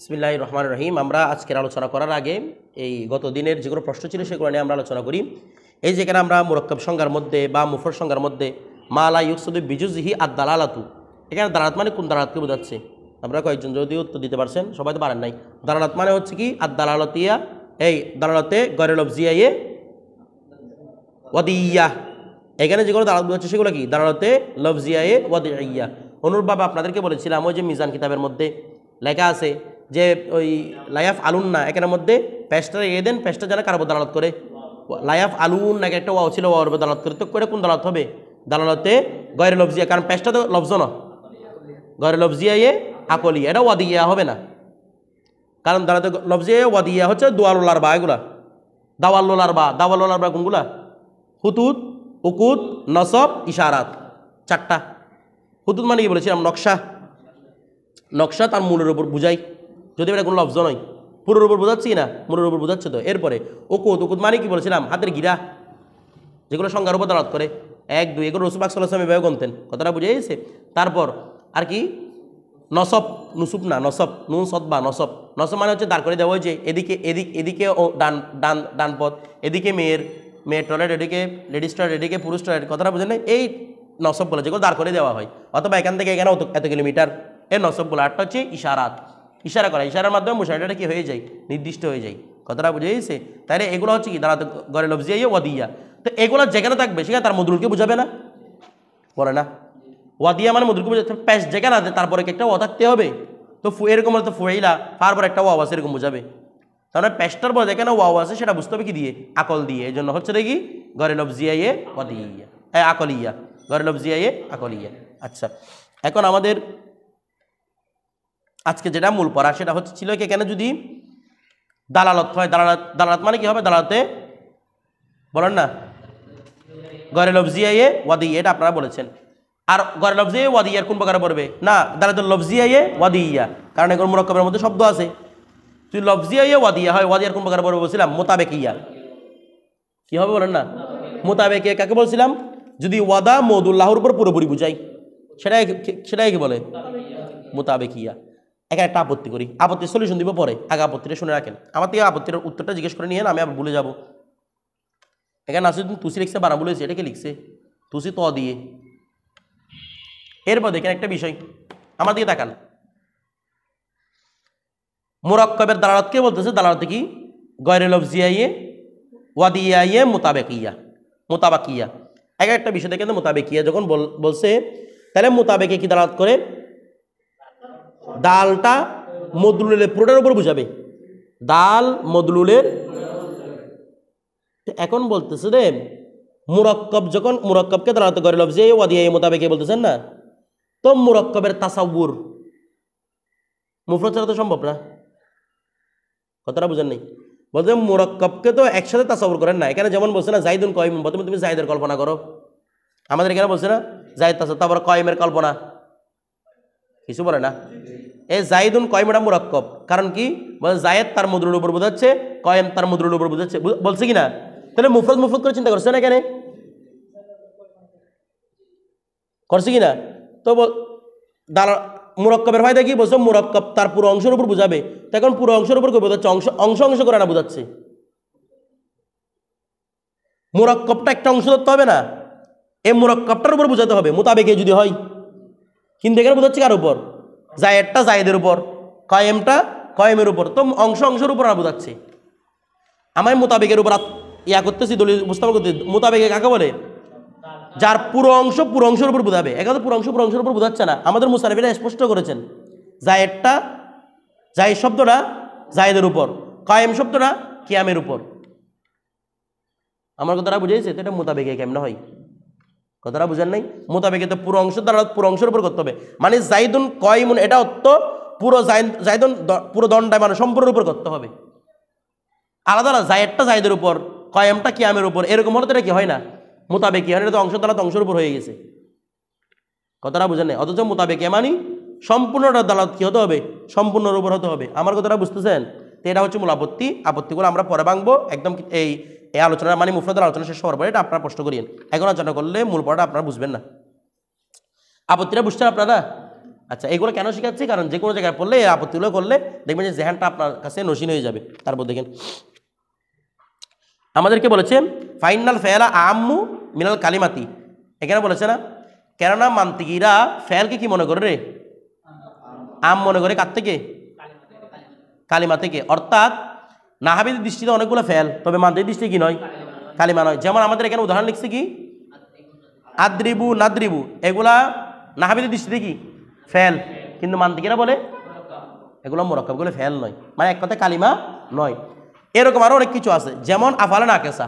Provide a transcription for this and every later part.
বিসমিল্লাহির রহমানির রহিম। আমরা আজকের আলোচনা করার আগে এই গত দিনের যেগুলো প্রশ্ন ছিল সেগুলো নিয়ে আমরা আলোচনা করি। এই যেখানে আমরা মুরাক্কাব সংজ্ঞার মধ্যে বা মুফরদ সংজ্ঞার মধ্যে মা লা ইউকসাদু বিজুযিহি আদ-দালালাতু, এখানে দালালাত মানে কোন দালালাতকে বোঝাচ্ছে? আমরা কয়েকজন যদি উত্তর দিতে পারছেন, সবাই তো পারেন নাই। দালালাত মানে হচ্ছে কি আদ-দালালাতিয়া, এই দালালাতে গয়রে লফজিয়ায়ে ওয়াদিয়া। এখানে যেগুলো দালালাত বোঝাচ্ছে সেগুলো কি? দালালাতে লফজিয়ায়ে ওয়াদিয়া। অনুরূপভাবে আপনাদেরকে বলেছিলাম ওই যে মিজান কিতাবের মধ্যে লেখা আছে যে ওই লায়াফ আলুন না, এখানের মধ্যে পেশটা রেখে দেন, পেশটা যেন কার উপর দালালত করে? লায়াফ আলুন নাকি একটা ওয়াও ছিল, ওয়ার উপর দালালত করে। তো করে কোন দালালত হবে? দালালতে গয়রে লফজিয়া, কারণ পেশটা তো লফজ না, গয়রে লফজিয়া এ আকলিয়া, এটা ওয়াদিয়া হবে না। কারণ দালালতে লফজিয়া ওয়াদিয়া হচ্ছে দোয়ালুলার বা, এগুলা দাওয়াল্লোলার বা। দাওয়াল্লোলার বা কোনগুলা? হুতুত, উকুত, নসব, ইশারাত, চারটা। হুতুত মানে কি বলেছিলাম? নকশা। নকশা তার মূলের উপর বুঝাই, যদি এটা কোনো লফজ নয়। পুরোর উপর বোঝাচ্ছি না, মূলের উপর বোঝাচ্ছে তো। এরপরে উকুত, উকুত মানে কি বলেছিলাম? হাতের গিরা, যেগুলো সংজ্ঞার উপর দালাত করে। 1, 2 এগুলো রসুল পাক সাল্লাল্লাহু আলাইহি ওয়াসাল্লাম এভাবে গণতেন, কথাটা বুঝে গেছে? তারপর আর কি? নসব, নুসুব না, নসব, নুন সদ বা নসব। নসব মানে হচ্ছে দাঁড় করে দেওয়া, যে এদিকে এদিকে ডান ডান ডান পথ, এদিকে মেয়ের টয়লেট, এদিকে লেডিস টয়লেট, এদিকে পুরুষ টয়লেট, কথাটা বুঝেন না? এই নসব বলে, যেগুলো দাঁড় করে দেওয়া হয়। অথবা এখান থেকে এখানে এত কিলোমিটার, এর নসব বলে। আরটা হচ্ছে ইশারাত, ইশারা করা। ইশারার মাধ্যমে মুশাহিদাটা কি হয়ে যায়? নির্দিষ্ট হয়ে যায়, কথাটা বুঝে গেছে? তাহলে এগুলো হচ্ছে কি? দাঁড়াতে গয়রে লফজিয়া ওয়াদিয়া। তো এগুলো যেখানে থাকবে সেখানে তার মদরুলকে বুঝাবে না, বলে না? ওয়াদিয়া মানে মদরুলকে বুঝাতে, প্যাশ যেখানে আছে তারপরে একটা ওয়া থাকতে হবে। তো এরকম হলে তো ফুয়াইলা তারপর একটা ওয়াও আছে, এরকম বুঝাবে। তাহলে প্যাশটার পর যেখানে ওয়াও আছে সেটা বুঝতে হবে কি দিয়ে? আকল দিয়ে। এই জন্য হচ্ছে দেখি গয়রে লফজিয়া ওয়াদিয়া, আকলিয়া, গয়রে লফজিয়া আকলিয়া। আচ্ছা, এখন আমাদের আজকে যেটা মূল পড়া সেটা হচ্ছে ছিল কি, এখানে যদি দালালত হয়, দালালত মানে কি হবে? দালালতে বলেন না গয়রে লফজিয়া ওয়াদিয়া, এটা আপনারা বলেছেন। আর গয়রে লফজিয়া ওয়াদিয়ার কোন প্রকারে পড়বে? না, দালালাতুল লফজিয়া ওয়াদিয়া, কারণ এখন মুরাক্কাবের মধ্যে শব্দ আছে। তুই লফজিয়া ওয়াদিয়া হয়, ওয়াদিয়ার কোন প্রকারে পড়বে বলছিলাম? মোতাবেকিয়া। কি হবে বলেন না? মোতাবেকিয়া কাকে বলছিলাম? যদি ওয়াদা মৌদুল্লাহর উপর পুরোপুরি বুঝাই, সেটাই কি বলে? মোতাবেকিয়া। এখানে একটা আপত্তি করি, আপত্তির সলিউশন দিব পরে, আগে আপত্তিটা শুনে রাখেন। আমার থেকে আপত্তির উত্তরটা জিজ্ঞেস করে নিয়ে আমি আবার ভুলে যাব। এখানে নাসিরুদ্দিন তুসি লিখছে, বানা বলেছে, এটা কে লিখছে? তুসি ত দিয়ে। এরপর দেখেন একটা বিষয়, আমার দিকে তাকান। মুরাক্কাবের দালালাতকে বলতেছে দালালাতে কি? গয়রে লফজিয়া ওয়াদিয়া মোতাবেকিয়া, মোতাবাকিয়া। একটা বিষয় দেখেন, মোতাবেকিয়া যখন বলছে, তাহলে মোতাবেকে কি দালালাত করে? দালটা মদলুলের পুরোটার উপর বুঝাবে, দাল মদলুলের। এখন বলতেছে রে মুরাক্কাব, যখন মুরাক্কাবকে দালালাত করে লফজিয়া ওয়াদিয়া মোতাবেকে বলতেছেন না, তো মুরাক্কাবের তাসাউর মুফরদ ছাড়া তো সম্ভব না, কথাটা বুঝেন নাই? বলতে মুরাক্কাবকে তো একসাথে তাসাউর করেন না। এখানে যেমন বলছে না জাইদুন কয়িম, প্রথমে তুমি জাইদের কল্পনা করো। আমাদের এখানে বলছে না জাইদ তাসাউর, তারপর কয়িমের কল্পনা, কিছু বলে না। এই জাইদুন কয়িম এটা মুরাক্কাব, কারণ কি? বলে জায়েদ তার মদরুল উপর বোঝাচ্ছে, কয়িম তার মদরুল উপর বোঝাচ্ছে, বলছে কি না? তাহলে মুফরদ মুফরদ করে চিন্তা করছে না এখানে, করছে কি না? তো মুরাক্কাবের ফায়দা কি? বলছো মুরাক্কাব তার পুরো অংশের উপর বুঝাবে। তো এখন পুরো অংশের উপর কই বোঝাচ্ছে? অংশ অংশ করে না বোঝাচ্ছে। মুরাক্কাবটা একটা অংশ ধরতে হবে না, এই মুরাক্কাবটার উপর বোঝাতে হবে মোতাবেকে যদি হয়। কিন্তু এখানে বোঝাচ্ছে কার উপর? জায়েদটা জায়েদের উপর, কয়েমটা কয়েমের উপর। তো অংশ অংশের উপর না বোঝাচ্ছে। আমার মোতাবেকের উপর ইয়া করতেছি, দলিল উপস্থাপন করতে। মোতাবেকে কাকে বলে? যার পুরো অংশ পুরো অংশের উপর বোঝাবে। এখানে পুরো অংশের উপর বোঝাচ্ছে না। আমাদের মুসানিফিরা স্পষ্ট করেছেন, জায়েদটা, জায়েদ শব্দটা জায়েদের উপর, কায়েম শব্দটা কিয়ামের উপর। আমার কথাটা বুঝেছে? তো এটা মোতাবেকে কেমন হয়? কথাটা বুঝেন নাই? মোতাবেকে তো পুরো অংশ দ্বারা পুরো অংশের উপর করতে হবে। মানে জাইদুন কয়িমুন, এটা অর্থ পুরো জাইদুন পুরো দণ্ডায় মানে সম্পূর্ণের উপর করতে হবে। আলাদা আলাদা, জায়েদটা জায়েদের উপর, কয়েমটা কিয়ামের উপর, এরকম হলে তো এটা কি হয় না? মোতাবেকি হয় না, এটা তো অংশ দ্বারা অংশের উপর হয়ে গেছে। কথাটা বুঝেন নাই? অথচ মোতাবেকি মানে সম্পূর্ণটা দালাত কি হতে হবে? সম্পূর্ণের উপর হতে হবে। আমার কথাটা বুঝতেছেন? তো এটা হচ্ছে মূল আপত্তি। আপত্তিগুলো আমরা পরে ভাঙবো একদম। এই আলোচনা মানে মুফরদের আলোচনা শেষ হওয়ার পরে এটা আপনারা প্রশ্ন করিয়েন। এখন আলোচনা করলে মূল পড়াটা আপনারা বুঝবেন না। আপত্তিটা বুঝছেন আপনারা? আচ্ছা, এগুলো কেন শেখাচ্ছি? কারণ যে কোনো জায়গায় পড়লে এই আপত্তিগুলো করলে দেখবেন যে জেহানটা আপনার কাছে নসীন হয়ে যাবে। তারপর দেখেন আমাদেরকে বলেছে ফাইনাল ফেলা আম্মু মিনাল কালিমাতি, এখানে বলেছে না, কেননা মান্তিকিরা ফেলকে কি মনে করে রে? আম মনে করে। কার থেকে? কালিমা থেকে। অর্থাৎ নাহাবিদের দৃষ্টিতে অনেকগুলো ফেল, তবে মান্তির দৃষ্টি কি নয়? কালিমা নয়। যেমন আমাদের এখানে উদাহরণ লিখছে কি আদ্রিবু নাদ্রিবু, এগুলা নাহাবিদের দৃষ্টিতে কি ফেল, কিন্তু মান্তিকিরা বলে এগুলো মোরাক্কাব, এগুলো ফেল নয়, মানে এক কথায় কালিমা নয়। এরকম আরো অনেক কিছু আছে, যেমন আফালা নাকেসা,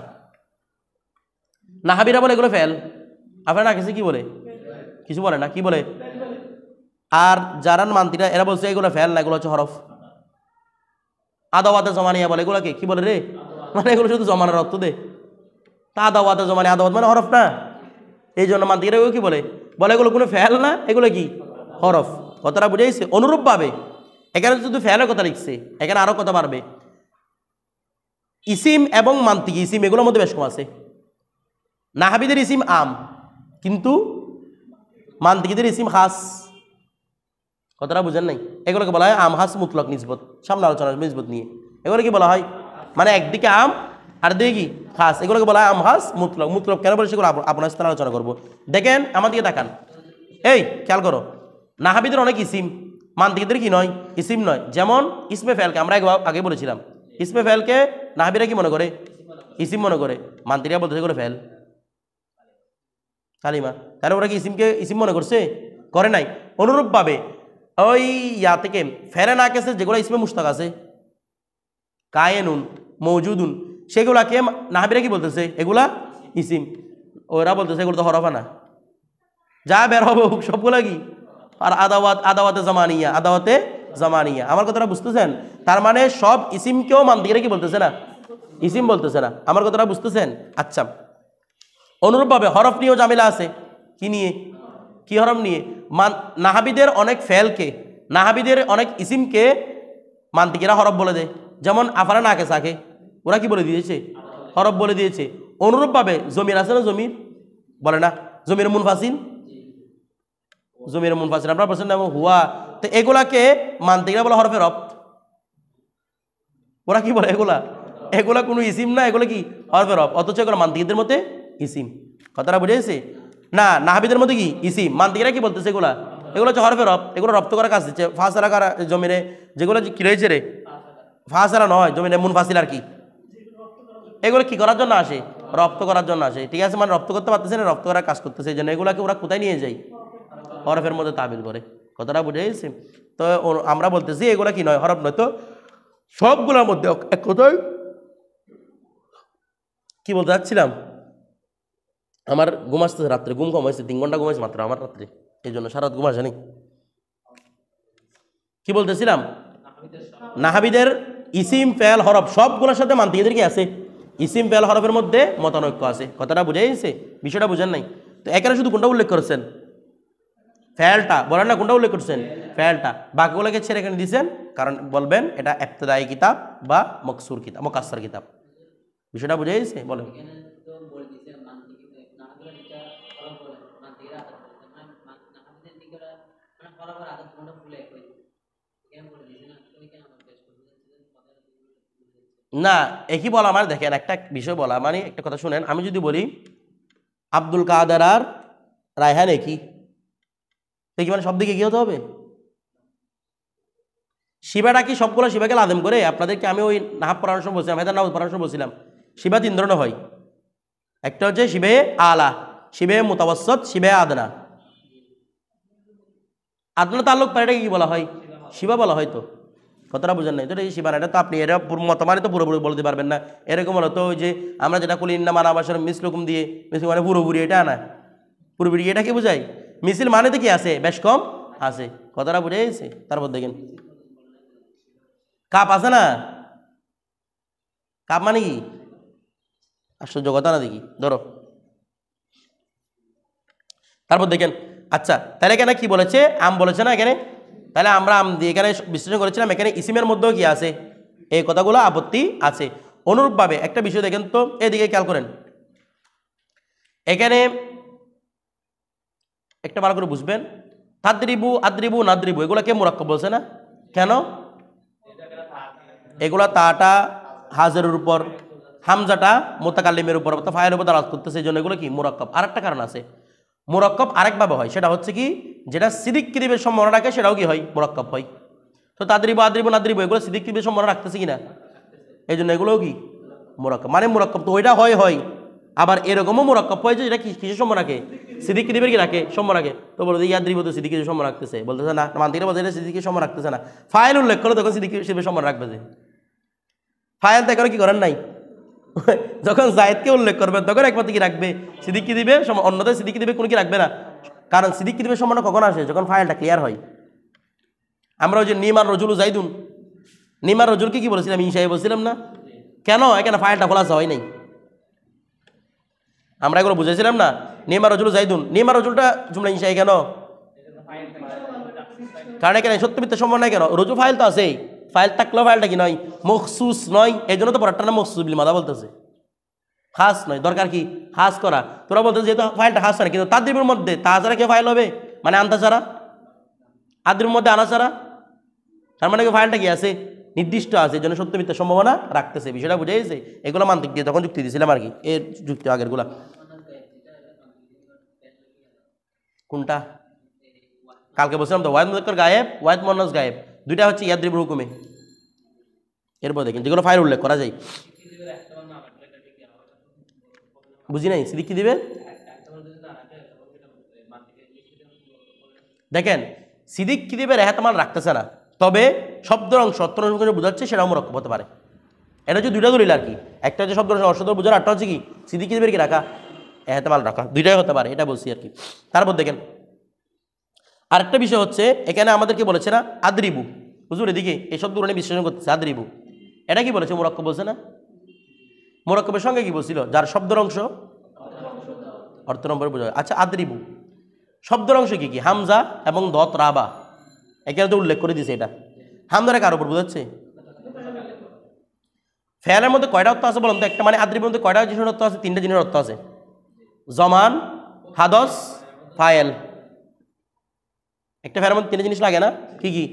নাহাবিরা বলে এগুলো ফেল, আফালা নাকেসা কি বলে? কিছু বলে না, কি বলে? আর যারা মান্তিরা এরা বলছে এগুলো ফেল না, এগুলো হচ্ছে হরফ। আদাওয়াতে জমানিয়া বলে, এগুলোকে কি বলে রে? মানে এগুলো শুধু জমানার অর্থ দে। তা আদাওয়াতে জমানি, আদাওয়াত মানে হরফ না, এই জন্য মান্তিরা কি বলে? বলে এগুলো কোনো ফেল না, এগুলো কি হরফ। কথাটা বুঝাইছে? অনুরূপভাবে এখানে শুধু ফেলের কথা লিখছে, এখানে আরো কথা পারবে। ইসিম এবং মান্তিকি ইসিম এগুলোর মধ্যে বেশ কম আছে। নাহাবিদের ইসিম আম, কিন্তু মান্তিকিদের ইসিম খাস। কথাটা বুঝেন নাই? এগুলোকে বলা হয় আম হাস মুতলক নিসবত, সামনে আলোচনা নিসবত নিয়ে। এগুলো কি বলা হয়? মানে একদিকে আম আর দিকে কি খাস, এগুলোকে বলা হয় আম হাস মুতলক। মুতলক কেন বলে সেগুলো আপনার সাথে আলোচনা করবো। দেখেন আমার দিকে তাকান, এই খেয়াল করো, নাহাবিদের অনেক ইসিম, মান্তিকিদের কি নয়? ইসিম নয়। যেমন ইসমে ফেলকে আমরা আগে বলেছিলাম, ইসমে ফেলকে নাহাবিরা কি মনে করে? ইসিম মনে করে। মান্তিরা বলতে সেগুলো ফেল, কালিমা। তাহলে ওরা কি ইসিমকে ইসিম মনে করছে? করে নাই। অনুরূপভাবে ওই ইয়া থেকে ফেরে না কেসে যেগুলো ইসমে মুস্তাক আছে, কায়েনুন মৌজুদুন, সেগুলাকে নাহাবিরা কি বলতেছে? এগুলা ইসিম। ওরা বলতেছে এগুলো তো হরফ না, যা বের হবে সবগুলা কি? আর আদাওয়াত, আদাওয়াতে জামানিয়া, আদাওয়াতে জামানিয়া। আমার কথাটা বুঝতেছেন? তার মানে সব ইসিমকেও মান্তিকিরা কি বলতেছে না? ইসিম বলতেছে না। আমার কথাটা বুঝতেছেন? আচ্ছা, অনুরূপভাবে হরফ নিয়েও জামিলা আছে। কি নিয়ে? কি হরফ নিয়ে? নাহাবিদের অনেক ফেলকে, নাহাবিদের অনেক ইসিমকে মান্তিকিরা হরফ বলে দেয়। যেমন আফারা নাকে সাকে, ওরা কি বলে দিয়েছে? হরফ বলে দিয়েছে। অনুরূপভাবে জমির আছে না, জমির বলে না, জমির মুনফাসিল, জমির মুনফাসিল আপনারা বলছেন না হুয়া, তো এগুলাকে মান্তিকিরা বলে হরফে রফত। ওরা কি বলে? এগুলা এগুলা কোনো ইসিম না, এগুলো কি হরফে রফ, অথচ এগুলো মান্তিকিদের মধ্যে ইসিম। কথাটা বুঝেছে? না, নাহাবিদের মধ্যে কি ইসিম, মান্তিকিরা কি বলতেছে? এগুলা এগুলো হচ্ছে হরফে রফ, এগুলো রপ্ত করার কাজ দিচ্ছে। ফাঁসারা কারা জমিরে যেগুলো কি রয়েছে রে? ফাঁসারা নয়, জমিনে মুনফাসিল আর কি, এগুলো কি করার জন্য আসে? রপ্ত করার জন্য আসে। ঠিক আছে, মানে রপ্ত করতে পারতেছে না, রপ্ত করার কাজ করতেছে, এই জন্য এগুলাকে ওরা কোথায় নিয়ে যায়? হরফের মধ্যে তাবিল করে। কথাটা বুঝে গেছে? তো আমরা বলতেছি এগুলা কি নয়, হরফ নয়। তো সবগুলোর মধ্যে এক কথায় কি বলতে চাচ্ছিলাম, আমার ঘুম আসতেছে রাত্রে, ঘুম কম হয়েছে, 3 ঘন্টা ঘুমাইছে মাত্র আমার রাত্রে, এই জন্য সারা রাত ঘুম আসেনি। কি বলতেছিলাম? নাহাবিদের ইসিম ফেল হরফ সবগুলোর সাথে মান্তিকিদের কি আছে? ইসিম ফেল হরফের মধ্যে মতানৈক্য আছে। কথাটা বুঝে গেছে? বিষয়টা বুঝেন নাই? তো এখানে শুধু কোনটা উল্লেখ করেছেন? ফেলটা বলেন না, কোনটা উল্লেখ করছেন? ফেলটা। বাকিগুলোকে ছেড়ে এখানে দিয়েছেন, কারণ বলবেন এটা ইবতিদায়ী কিতাব বা মকসুর কিতাব, মুকাসসার কিতাব। বিষয়টা বুঝে গেছে? বলেন। না, একই বলা মানে দেখেন একটা বিষয় বলা মানে একটা কথা শুনেন, আমি যদি বলি আব্দুল কাদের আর রায়হান একই, দেখি মানে সব দিকে কি হতে হবে? শিবাটা কি সবগুলো শিবাকে লাদেম করে? আপনাদেরকে আমি ওই নাহাব পড়ানোর সময় বলছিলাম, হেদার নাহাব পড়ানোর সময় বলছিলাম, শিবা 3 ধরনের হয়। একটা হচ্ছে শিবে আলা, শিবে মুতাওয়াসসিত, শিবে আদনা। আদনা তাল্লুক পারে, এটাকে কি বলা হয়? শিবা বলা হয়। তো কথাটা বুঝেন নাই? তো এটা শিবা না, এটা তো আপনি এটা মতমানে তো পুরোপুরি বলতে পারবেন না। এরকম হলো তো ওই যে আমরা যেটা কুলি ইন্না মানা বাসার মিসলুকুম দিয়ে, মিসল মানে পুরোপুরি, এটা না পুরোপুরি, এটা কি বোঝায়? মিছিল মানে তো কি আছে? বেশ কম আছে। কথাটা বুঝে গেছে? তারপর দেখেন কাপ আছে না, কাপ মানে কি? আশ্চর্য কথা না দেখি, ধরো। তারপর দেখেন, আচ্ছা তাহলে এখানে কি বলেছে? আম বলেছে না এখানে, তাহলে আমরা আম দিয়ে এখানে বিশ্লেষণ করেছিলাম, এখানে ইসিমের মধ্যেও কি আছে? এই কথাগুলো আপত্তি আছে। অনুরূপভাবে একটা বিষয় দেখেন তো, এদিকে খেয়াল করেন, এখানে একটা ভালো করে বুঝবেন, তাদরিবু, আদরিবু, নাদরিবু এগুলাকে মুরাক্কাব বলছে না? কেন? এগুলা তাটা হাজের উপর, হামজাটা মুতাকাল্লিমের উপর, ফাইলের উপর দালাত করতেছে, এই জন্য এগুলো কি মুরাক্কাব। আরেকটা কারণ আছে, মুরাক্কাব আরেকভাবে হয়, সেটা হচ্ছে কি যেটা সিদিক কিরিবের সম্ভাবনা রাখে সেটাও কি হয় মুরাক্কাব হয়। তো তাদরিবু, আদরিবু, নাদরিবু এগুলো সিদিক কিরিবের সম্ভাবনা রাখতেছে কিনা, এই জন্য এগুলোও কি মুরাক্কাব। মানে মুরাক্কাব তো ওইটা হয়, আবার এরকমও মুরাক্কাব হয় যে যেটা কিসের সম্মান রাখে, সিদিক কিরিবের কি রাখে, সম্মান রাখে। তো বলো ইয়াদরিবু তো সিদিক কিরিবের সম্মান রাখতেছে, বলতেছে না, মান্তিকরা বলতে এটা সিদিকের সম্মান রাখতেছে না। ফাইল উল্লেখ করলে তখন সিদিক কিরিবের সম্মান রাখবে, যে ফাইল তো এখানে কি করেন নাই যখন জায়েদকে উল্লেখ করবে তখন একমাত্র কি রাখবে, সিদ্দিকি দিবে, অন্যদের সিদ্দিকি দিবে কোনো কি রাখবে না। কারণ সিদ্দিকি দিবে সম্মানটা কখন আসে, যখন ফাইলটা ক্লিয়ার হয়। আমরা ওই যে নিমার রজুল জাইদুন, নিমার রজুলকে কি বলেছিলাম, ইনশাই বলছিলাম না? কেন এখানে ফাইলটা খোলাসা হয় নাই, আমরা এগুলো বুঝেছিলাম না। নিমার রজুল জাইদুন, নিমার রজুলটা জুমলা ইনশাই কেন? কারণ এখানে সত্য মিথ্যা সম্মান নাই কেন, রজু ফাইল তো আছেই, ফাইল থাকলেও ফাইলটা কি নয়, মখসুস নয়, এই জন্য তো পরেরটা না মখসুস বিল মাদা বলতেছে, খাস নয়। দরকার কি খাস করা, তোরা বলতেছে যেহেতু ফাইলটা খাস না, কিন্তু তাদরিবের মধ্যে তা ছাড়া কেউ ফাইল হবে, মানে আনতা ছাড়া, আদরিবের মধ্যে আনা ছাড়া, তার মানে ফাইলটা কি আছে, নির্দিষ্ট আছে, এই জন্য সত্য মিথ্যার সম্ভাবনা রাখতেছে। বিষয়টা বুঝে গেছে? এগুলো মান্তিক দিয়ে তখন যুক্তি দিয়েছিলাম আর কি, এর যুক্তি আগের গুলা। কোনটা কালকে বলছিলাম তো, ওয়াহিদ মুজাক্কার গায়েব, ওয়াহিদ মুয়ান্নাস গায়েব, দুইটা হচ্ছে ইয়াদরিবুর হুকুমে। এরপর দেখেন যেগুলো ফাইল উল্লেখ করা যায়, বুঝি নাই সিদ্দিক কি দিবে। দেখেন সিদ্দিক কি দিবে রেহাতমাল রাখতেছে না, তবে শব্দের অংশ অর্থ বোঝাচ্ছে সেটাও মুরাক্কাব হতে পারে। এটা হচ্ছে দুইটা দলিল আর কি, একটা হচ্ছে শব্দ অর্থ বোঝার, একটা হচ্ছে কি সিদ্দিক কি দিবে কি রাখা, এহতেমাল রাখা, দুইটাই হতে পারে, এটা বলছি আর কি। তারপর দেখেন আরেকটা বিষয় হচ্ছে, এখানে আমাদেরকে বলেছে না আদরিবু, হুজুর এদিকে এই শব্দগুলো নিয়ে বিশ্লেষণ করতেছে, আদরিবু এটা কি বলেছে, মুরাক্কাব বলছে না? মুরাক্কাবের সঙ্গে কি বলছিল, যার শব্দের অংশ অর্থ নম্বরে বোঝায়। আচ্ছা আদরিবু শব্দের অংশ কি কি, হামজা এবং দত রাবা, এখানে তো উল্লেখ করে দিয়েছে। এটা হামজাটা কার উপর বোঝাচ্ছে, ফেয়ালের মধ্যে কয়টা অর্থ আছে বলুন তো, একটা মানে আদরিবুর মধ্যে কয়টা জিনিসের অর্থ আছে, তিনটা জিনিসের অর্থ আছে, জমান, হাদস, ফায়েল। একটা ফেয়ালের মধ্যে তিনটা জিনিস লাগে না, কি কি,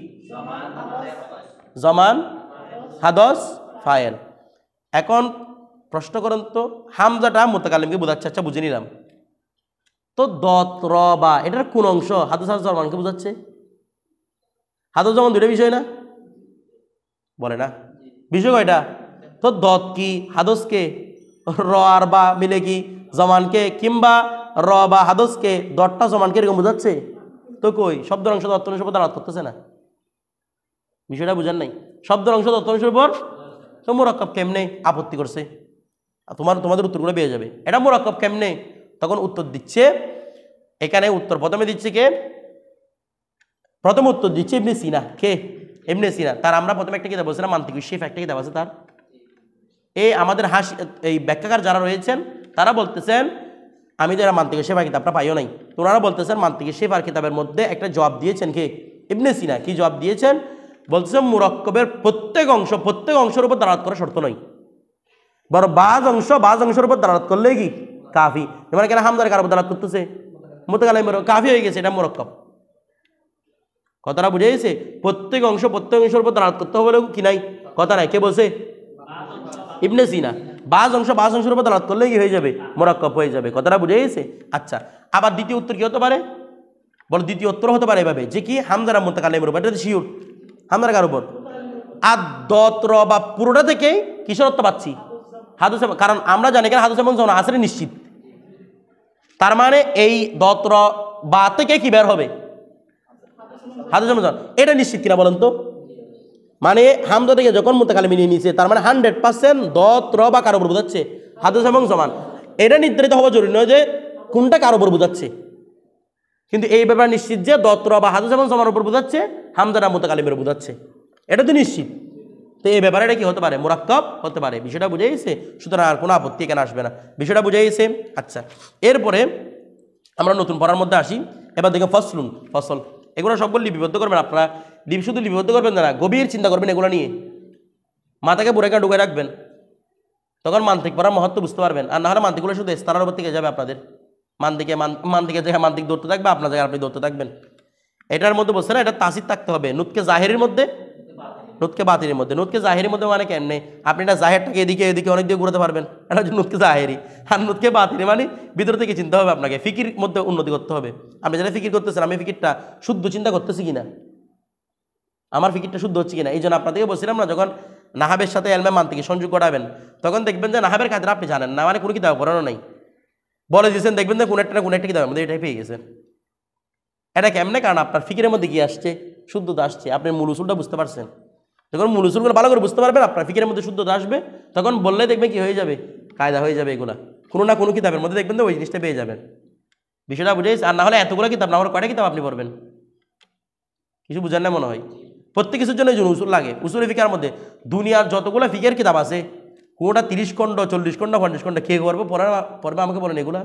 জমান, হাদস, ফায়েল। এখন প্রশ্ন করেন তো, হামজাটা মুতাকাল্লিমকে বোঝাচ্ছে, আচ্ছা বুঝে নিলাম, তো দত র বা এটার কোন অংশ, হাদস আর জমানকে বোঝাচ্ছে? হাদস জমান দুইটা বিষয় না, বলে না বিষয় কয়টা, তো দত কি হাদসকে, র আর বা মিলে কি জমানকে, কিংবা র বা হাদসকে দতটা জমানকে এরকম বোঝাচ্ছে? তো কই শব্দের অংশ দত্ত অংশের উপর দাঁড়াত করতেছে না, বিষয়টা বুঝেন নাই। শব্দের অংশ দত্ত অংশের উপর, তো মুরাক্কাব কেমনে আপত্তি করছে, তোমাদের উত্তরগুলো পেয়ে যাবে। এটা মুরাক্কাব কেমনে, তখন উত্তর দিচ্ছে, এখানে উত্তর প্রথমে দিচ্ছে কে, প্রথম উত্তর দিচ্ছে ইবনে সিনা। কে? ইবনে সিনা। তার আমরা প্রথমে একটা কিতাব বলছিলাম মান্তিক শিফ, একটা কিতাব আছে তার। এই আমাদের এই ব্যাখ্যাকার যারা রয়েছেন তারা বলতেছেন, আমি যারা মান্তিক শেফার কিতাবটা পাইও নাই, তো ওনারা বলতেছেন মান্তিক শেফার কিতাবের মধ্যে একটা জবাব দিয়েছেন কে, ইবনে সিনা। কি জবাব দিয়েছেন? বলতেছেন মুরাক্কাবের প্রত্যেক অংশের উপর দালাত করা শর্ত নয়, বড় বাজ অংশের উপর দালাত করলেই কি কাফি। মানে কেন হামজার কার উপর দালাত করতেছে, মুতাকাল্লিমের, কাফি হয়ে গেছে, এটা মুরাক্কাব। কথাটা বুঝে গেছে? প্রত্যেক অংশের উপর দালাত করতে হবে কি নাই, কথা নাই। কে বলছে? ইবনে সিনা। বাজ অংশের উপর দালাত করলে কি হয়ে যাবে, মুরাক্কাব হয়ে যাবে। কথাটা বুঝে গেছে? আচ্ছা, আবার দ্বিতীয় উত্তর কি হতে পারে বল? দ্বিতীয় উত্তর হতে পারে এভাবে যে কি হামজারা মুতাকাল্লিমের উপর, এটা শিওর হামজার কার উপর, আদত্র বা পুরোটা থেকেই কিসের অর্থ পাচ্ছি, হাদুস। কারণ আমরা জানি কেন হাদুস এবং জনা আসলে নিশ্চিত, তার মানে এই দত্র বা থেকে কি বের হবে, হাদুস এবং জন, এটা নিশ্চিত কিনা বলেন তো? মানে হামজা থেকে যখন মুতাকাল্লিম নিয়ে নিয়েছে, তার মানে 100% দত্র বা কার উপর বোঝাচ্ছে, হাদুস এবং জমান। এটা নির্ধারিত হওয়া জরুরি নয় যে কোনটা কার উপর বোঝাচ্ছে, কিন্তু এই ব্যাপারে নিশ্চিত যে দত্র বা হাদুস এবং জমার উপর বোঝাচ্ছে, হামজারা মুতাকাল্লিমের বোঝাচ্ছে, এটা তো নিশ্চিত। তো এই ব্যাপারে এটা কি হতে পারে, মুরাক্কাব হতে পারে। বিষয়টা বুঝে গেছে? সুতরাং আর কোনো আপত্তি এখানে আসবে না, বিষয়টা বুঝে গেছে? আচ্ছা, এরপরে আমরা নতুন পড়ার মধ্যে আসি। এবার দেখেন ফসল, এগুলো সবগুলো লিপিবদ্ধ করবেন আপনারা। শুধু লিপিবদ্ধ করবেন না, গভীর চিন্তা করবেন এগুলো নিয়ে, মাথাকে বুড়ে ঢুকে রাখবেন, তখন মান্তিক পড়ার মহত্ব বুঝতে পারবেন। আর না হলে মান্তিকগুলো শুধু ইস্তারার উপর থেকে যাবে আপনাদের, মান্তিকে মান্তিক ধরতে থাকবে, আপনার জায়গায় আপনি ধরতে থাকবেন। এটার মধ্যে বলছে না, এটা তাসির থাকতে হবে নুতকে জাহেরের মধ্যে, নুতকে বাতিনের মধ্যে। নুতকে জাহেরির মধ্যে মানে কেমনে, আপনি এটা জাহেরটাকে এদিকে এদিকে অনেক দিয়ে ঘুরাতে পারবেন, এটা হচ্ছে নুতকে জাহেরি। আর নুতকে বাতিনি মানে ভিতর থেকে চিন্তা হবে, আপনাকে ফিকির মধ্যে উন্নতি করতে হবে। আপনি যেটা ফিকির করতেছেন, আমি ফিকিরটা শুদ্ধ চিন্তা করতেছি কিনা, আমার ফিকিরটা শুদ্ধ হচ্ছে কিনা। এই জন্য আপনাদেরকে বলছিলাম না, যখন নাহাবের সাথে এলমে মান্তিকে সংযোগ করাবেন, তখন দেখবেন যে নাহাবের কাজটা আপনি জানেন না, মানে কোনো কিতাব পড়ানো নাই, বলে দিয়েছেন, দেখবেন যে কোনো একটা না কোনো একটা কিতাবের মধ্যে এটাই পেয়ে গেছেন। এটা কেমনে, কারণ আপনার ফিকিরের মধ্যে কি আসছে, শুদ্ধতা আসছে, আপনি মূল উসুলটা বুঝতে পারছেন। যখন মূল উসুলগুলো ভালো করে বুঝতে পারবেন, আপনার ফিকিরের মধ্যে শুদ্ধতা আসবে, তখন বললে দেখবেন কি হয়ে যাবে, কায়দা হয়ে যাবে। এগুলা কোনো না কোনো কিতাবের মধ্যে দেখবেন যে ওই জিনিসটা পেয়ে যাবেন। বিষয়টা বুঝেছি। আর না হলে এতগুলো কিতাব না হলে কয়টা কিতাব আপনি পড়বেন, কিছু বুঝেন না মনে হয়। প্রত্যেক কিছুর জন্য এই জন্য উসুল লাগে। উসুল ফিকার মধ্যে দুনিয়ার যতগুলো ফিকের কিতাব আছে, কোনোটা 30 খণ্ড 40 খণ্ড 50 খণ্ড কে করবো পড়বে আমাকে বলেন। এগুলা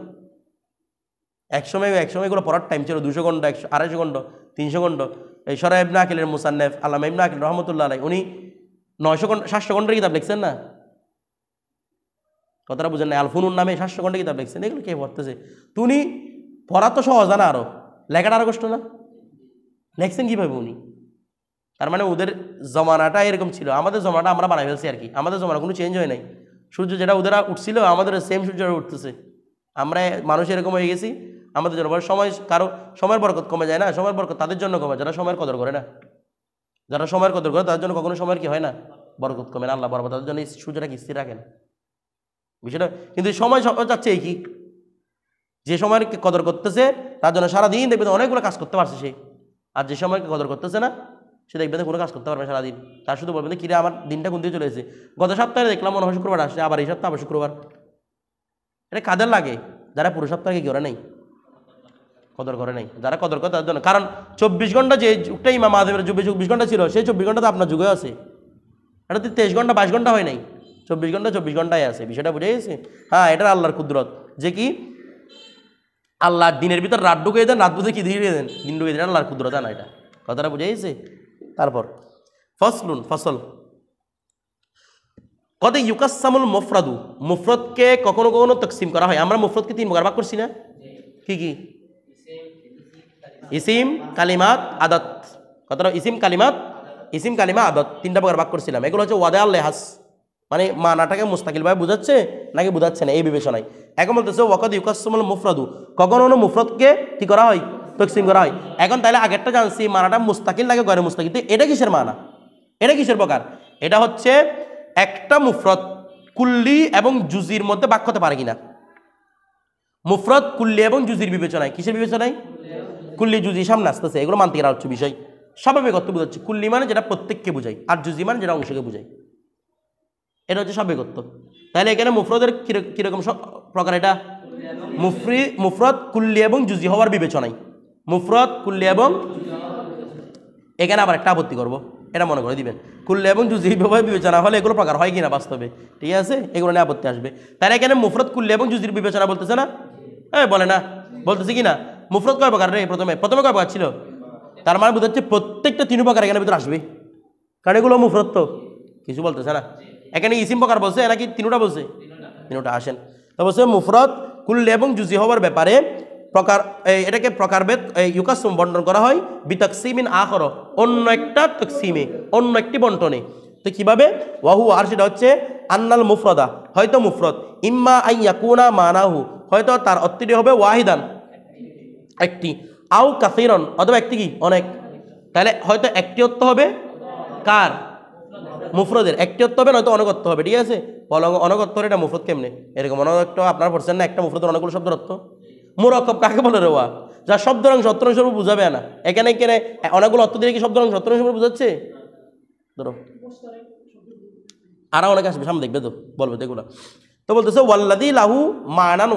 একসময় এগুলো পড়ার টাইম ছিল 200 খণ্ড, 100, 250 খণ্ড, 300 খণ্ড। এই সরাই ইবনে আকিলের মুসান্নেফ আল্লামা ইবনে আকিল রহমতুল্লাহ আলাইহি, উনি 900 খণ্ড 700 খণ্ডের কিতাব লিখছেন না, কথাটা বুঝেন না, আল-ফুনুন নামে 700 খণ্ডের কিতাব লিখছেন। এগুলো কে পড়তেছে? তুমি পড়া তো সহজ না, আরো লেখাটা আরো কষ্ট না, লিখছেন কীভাবে উনি? তার মানে ওদের জমানাটা এরকম ছিল, আমাদের জমানাটা আমরা বানাই ফেলছি আর কি। আমাদের জমানা কোনো চেঞ্জ হয় নাই, সূর্য যেটা ওদের উঠছিল আমাদের সেম সূর্য উঠতেছে। আমরা মানুষ এরকম হয়ে গেছি আমাদের জন্য। সময় কারো সময়ের বরকত কমে যায় না, সময়ের বরকত তাদের জন্য কমে যারা সময়ের কদর করে না। যারা সময়ের কদর করে তাদের জন্য কখনো সময়ের কি হয় না, বরকত কমে না। আল্লাহ বরকত তাদের জন্য এই সূর্যটা কি স্থির রাখেন বিষয়টা। কিন্তু সময় যাচ্ছে এই কি, যে সময়ের কদর করতেছে তার জন্য সারাদিন দেখবেন অনেকগুলো কাজ করতে পারছে সে, আর যে সময়কে কদর করতেছে না সে দেখবেন কোনো কাজ করতে পারবে সারাদিন। তার শুধু বলবেন কিরে আমার দিনটা কোন দিয়ে চলে এসেছে, গত সপ্তাহে দেখলাম মনে হয় শুক্রবার আসছে, আবার এই সপ্তাহে আবার শুক্রবার। এটা কাদের লাগে? যারা পুরো সপ্তাহে কি করে নেই, কদর করে নাই। যারা কদর করে তাদের জন্য, কারণ 24 ঘন্টা যে যুগটা ইমাম আযমের যুগে 24 ঘন্টা ছিল, সেই 24 ঘন্টা তো আপনার যুগে আছে। এটা তো 23 ঘন্টা 22 ঘন্টা হয় নাই, 24 ঘন্টায় আছে। বিষয়টা বুঝে গেছে? হ্যাঁ, এটা আল্লাহর কুদরত, যে কি আল্লাহ দিনের ভিতর রাত ঢুকিয়ে দেন, রাত বুঝে কি দিয়ে দেন, দিন ঢুকিয়ে দেন, আল্লাহর কুদরত না এটা। কথাটা বুঝে গেছে? তারপর ফসল কদে ইউকাসামুল মুফরাদু, মুফরদকে কখনো কখনো তকসিম করা হয়। আমরা মুফরদকে 3 প্রকার ভাগ করছি না, কি কি? ইসিম, কালিমাত, আদত। কথাটা ইসিম কালিমা আদত 3টা প্রকার ভাগ করছিলাম। এগুলো হচ্ছে ওয়াদে আল লেহাস, মানে মানাটাকে মুস্তাকিলভাবে বুঝাচ্ছে নাকি বুঝাচ্ছে না, এই বিবেচনায়। এখন বলতেছে ওয়াকদ ইউকাসামুল মুফরাদু, কখনো কোনো মুফরদকে কি করা হয়, তকসিম করা হয়। এখন তাহলে আগেরটা জানছি মানাটা মুস্তাকিল লাগে গয়রে মুস্তাকিল, এটা কিসের মানা, এটা কিসের প্রকার? এটা হচ্ছে একটা মুফরদ কুল্লি এবং জুজির মধ্যে ভাগ করতে পারে কিনা। মুফরদ কুল্লি এবং জুজির বিবেচনায়, কিসের বিবেচনায়? কুল্লি জুজি, সামনে আসতেছে, এগুলো মানতে গেলে হচ্ছে বিষয় স্বাভাবিক অর্থ বোঝাচ্ছে। কুল্লি মানে যেটা প্রত্যেককে বোঝায়, আর জুজি মানে যেটা অংশকে বোঝায়, এটা হচ্ছে স্বাভাবিকত্ব। তাহলে এখানে মুফরদের কিরকম প্রকার? এটা মুফরদ কুল্লি এবং জুজি হওয়ার বিবেচনায়, মুফরদ কুল্লি এবং, এখানে আবার একটা আপত্তি করবো, এটা মনে করে দিবেন। কুল্লি এবং জুজি ভাবে বিবেচনা হলে এগুলো প্রকার হয় কিনা বাস্তবে, ঠিক আছে? এগুলো নিয়ে আপত্তি আসবে। তাহলে এখানে মুফরদ কুল্লি এবং জুজির বিবেচনা বলতেছে না, বলে না, বলতেছে কি না? মুফরদ কয় প্রকার রে? প্রথমে কয় প্রকার ছিল? তার মানে বোঝাচ্ছে প্রত্যেকটা 3 প্রকার এখানে ভিতরে আসবে, কারণ এগুলো মুফরদ তো কিছু বলতেছে না। এখানে ইসিম প্রকার বলছে নাকি 3টা বলছে? 3টা। আসেন তো বলছে মুফরদ কুল্লি এবং জুজি হওয়ার ব্যাপারে প্রকার, এটাকে প্রকারভেদ ইউকাসম বন্টন করা হয় বিতাকসিমিন আখর, অন্য একটা তকসিমে, অন্য একটি বন্টনে। তো কিভাবে? ওয়াহু, আর সেটা হচ্ছে আন্নাল মুফরদা, হয়তো মুফরদ, ইম্মা আই ইয়াকুনা মানাহু, হয়তো তার অর্থটি হবে ওয়াহিদান, একটি, আও কাসিরন, অথবা একটি কি অনেক। তাহলে হয়তো একটি অর্থ হবে কার? মুফরদের একটি অর্থ হবে, নয়তো অনেক অর্থ হবে, ঠিক আছে? অনেক অর্থ এটা মুফরদ কেমনে? এরকম অনেক অর্থ আপনারা পড়ছেন না, একটা মুফরদের অনেকগুলো শব্দের অর্থ। মুরাক্কাব কাকে বলে রে? ওয়া যা শব্দের অংশ অর্থের উপর বুঝাবে না। এখানে অনেকগুলো অর্থ দিয়ে কি শব্দের অংশ অর্থের উপর বুঝাচ্ছে? ধরো আরো অনেক আসবে সামনে, দেখবে তো বলবে এগুলো। তো বলতেছে ওয়াল্লাদি লাহু মানান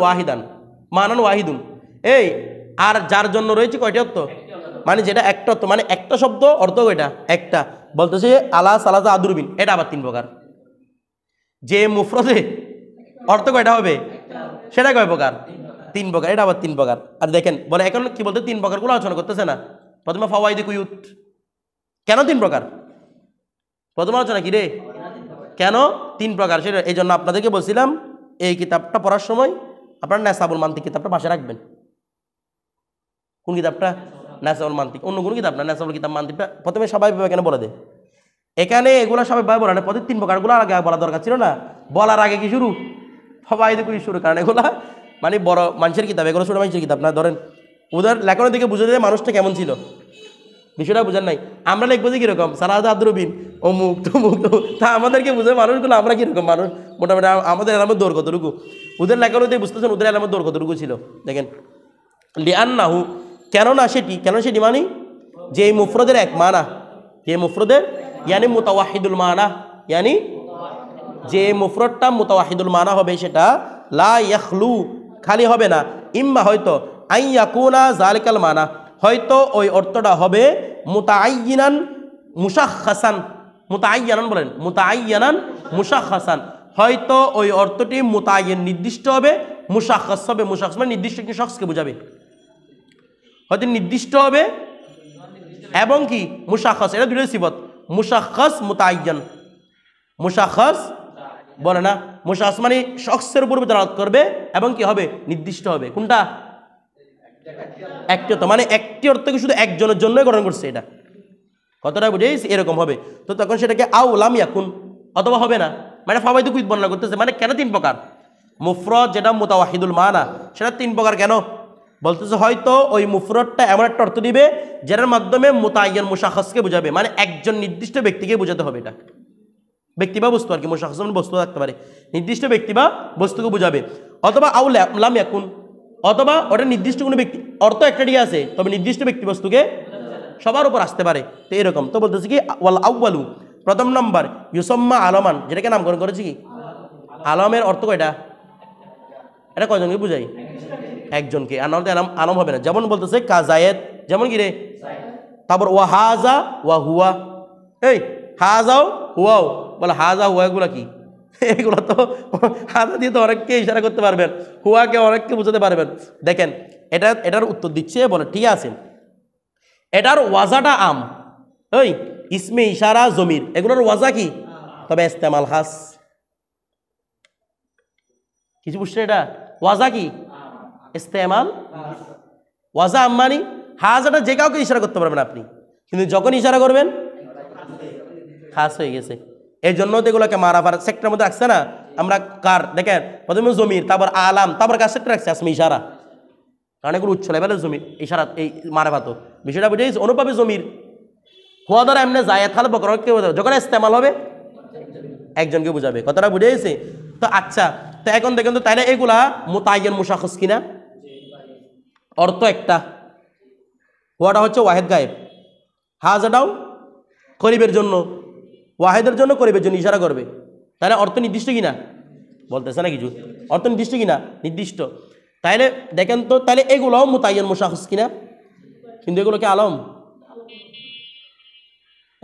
ওয়াহিদুন, এই আর যার জন্য রয়েছে কয়টি অর্থ? মানে যেটা একটা অর্থ, মানে একটা শব্দ অর্থ কয়টা? একটা। বলতেছে আলা সালাজা আদুরবিন, এটা আবার 3 প্রকার। যে মুফরদে অর্থ কয়টা হবে, সেটা কয় প্রকার? 3 প্রকার, এটা আবার 3 প্রকার। আর দেখেন বলে এখন কি বলতে 3 প্রকারগুলো আলোচনা করতেছে না। প্রথমে ফাওয়াইদি কুয়ুত, কেন 3 প্রকার? প্রথম আলোচনা কি রে, কেন 3 প্রকার? সেটা এই জন্য আপনাদেরকে বলছিলাম এই কিতাবটা পড়ার সময় আপনার নেসাবুল মান্তিক কিতাবটা পাশে রাখবেন। কোন কিতাবটা? ন্যাচারাল মান্তিক, অন্য কোনো কিতাব না, ন্যাচারাল কিতাব মান্তিকটা প্রথমে স্বাভাবিকভাবে এখানে বলে দেয়। এখানে এগুলো স্বাভাবিকভাবে বলে না, প্রতি 3 প্রকারগুলো আগে বলা দরকার ছিল না, বলার আগে কি শুরু সবাই দেখি শুরু, কারণ এগুলা মানে বড় মানুষের কিতাব, এগুলো ছোটো মানুষের কিতাব না। ধরেন ওদের লেখানোর দিকে বুঝে দেয় মানুষটা কেমন ছিল, বিষয়টা বুঝেন নাই। আমরা লিখবো যে কীরকম সালাদ আদ্রবিন অমুক তমুক তা আমাদেরকে বুঝে মানুষগুলো আমরা কীরকম মানুষ, মোটামুটি আমাদের এলামের দৌড় কতটুকু, ওদের লেখানোর দিয়ে বুঝতেছেন ওদের এলামের দৌড় কতটুকু ছিল। দেখেন লিআন্নাহু কেননা সেটি মানে যে মুফরদের এক মানা, যে মুফরদের ইয়ানি মুতাওয়াহিদুল মানা, ইয়ানি যে মুফরদটা মুতাওয়াহিদুল মানা হবে সেটা লা ইয়াখলু খালি হবে না, ইম্মা হয়তো আই ইয়াকুনা জালিকাল মানা, হয়তো ওই অর্থটা হবে মুতাআয়্যিনান মুশাখখাসান, মুতাআয়্যানান বলেন, মুতাআয়্যানান মুশাখখাসান, হয়তো ওই অর্থটি মুতাআয়্যান নির্দিষ্ট হবে, মুশাখখাস হবে, মুশাখখাস মানে নির্দিষ্ট একটি শখসকে বোঝাবে, হয়তো নির্দিষ্ট হবে এবং কি মুশাখখাস, এটা দুটোই সিফত, মুশাখখাস মুতাআয়্যান, মুশাখখাস বলে না, মুশাখখাস মানে শখসের উপর দালালত করবে এবং কি হবে নির্দিষ্ট হবে, কোনটা একটি অর্থ, মানে একটি অর্থকে শুধু একজনের জন্যই গঠন করছে, এটা কতটা বুঝেছি এরকম হবে। তো তখন সেটাকে আও লাম ইয়াকুন অথবা হবে না, মানে ফাওয়াইদু কুইত বর্ণনা করতেছে, মানে কেন 3 প্রকার মুফরদ যেটা মুতাওয়াহিদুল মানা সেটা 3 প্রকার কেন বলতেছে, হয়তো ওই মুফরদটা এমন একটা অর্থ দিবে যেটার মাধ্যমে মুতাআয়্যান মুশাখখাসকে বোঝাবে, মানে একজন নির্দিষ্ট ব্যক্তিকে বোঝাতে হবে, এটা ব্যক্তি বা বস্তু আর কি, মুশাখখাস মানে বস্তু থাকতে পারে, নির্দিষ্ট ব্যক্তি বা বস্তুকে বোঝাবে, অথবা আও লাম ইয়াকুন অথবা ওটা নির্দিষ্ট কোনো ব্যক্তি অর্থ একটা ঠিক আছে তবে নির্দিষ্ট ব্যক্তি বস্তুকে সবার উপর আসতে পারে। তো এরকম তো বলতেছি কি ওয়াল আউয়ালু প্রথম নম্বর ইউসাম্মা আলমান, যেটাকে নামকরণ করেছি কি আলমের অর্থ কয়টা, এটা কয়জনকে বুঝাই, একজনকে, আর নাহলে আলম হবে না। যেমন বলতেছে কাজায়েদ, যেমন কি রে, তারপর ওয়া হাজা ওয়া হুয়া, এই হাজাও হুয়াও, বলে হাজা হুয়া এগুলা কি, এগুলো তো হাজা দিয়ে তো অনেককে ইশারা করতে পারবেন, হুয়াকে অনেককে বোঝাতে পারবেন। দেখেন এটার উত্তর দিচ্ছে, বলে ঠিক আছে এটার ওয়াজাটা আম, ওই ইসমে ইশারা জমির এগুলোর ওয়াজা কি, তবে ইস্তেমাল খাস, কিছু বুঝছেন, এটা ওয়াজা কি ইস্তেমাল, ওয়াজা আম্মানি হাজাটা যে কাউকে ইশারা করতে পারবেন আপনি, কিন্তু যখন ইশারা করবেন খাস হয়ে গেছে। এই জন্য তো এগুলোকে মারাফার সেক্টরের মধ্যে রাখছে না, আমরা কার দেখেন প্রথমে জমির, তারপর আলাম, তারপর কার সেক্টর রাখছে আসমে ইশারা, কারণ এগুলো উচ্চ লেভেলের জমির ইশারা, এই মারাফাত বিষয়টা বুঝেছি। অনুপাবে জমির হওয়া দ্বারা এমনি জায়েদ খালে বকরকে বোঝাবে, যখন ইস্তেমাল হবে একজনকে বুঝাবে, কথাটা বুঝে গেছে। তো আচ্ছা, তো এখন দেখেন তো তাইলে এগুলা মুতাআয়্যান মুশাখখাস কিনা, অর্থ একটা, হওয়াটা হচ্ছে ওয়াহেদ গায়েব, হাজাটাও করিবের জন্য, ওয়াহেদের জন্য করিবের জন্য ইশারা করবে, তাহলে অর্থ নির্দিষ্ট কিনা বলতেছে না কিছু, অর্থ নির্দিষ্ট কিনা নির্দিষ্ট। তাইলে দেখেন তো তাহলে এগুলোও মুতাআয়্যান মুশাখখাস কিনা, কিন্তু এগুলো কি আলম,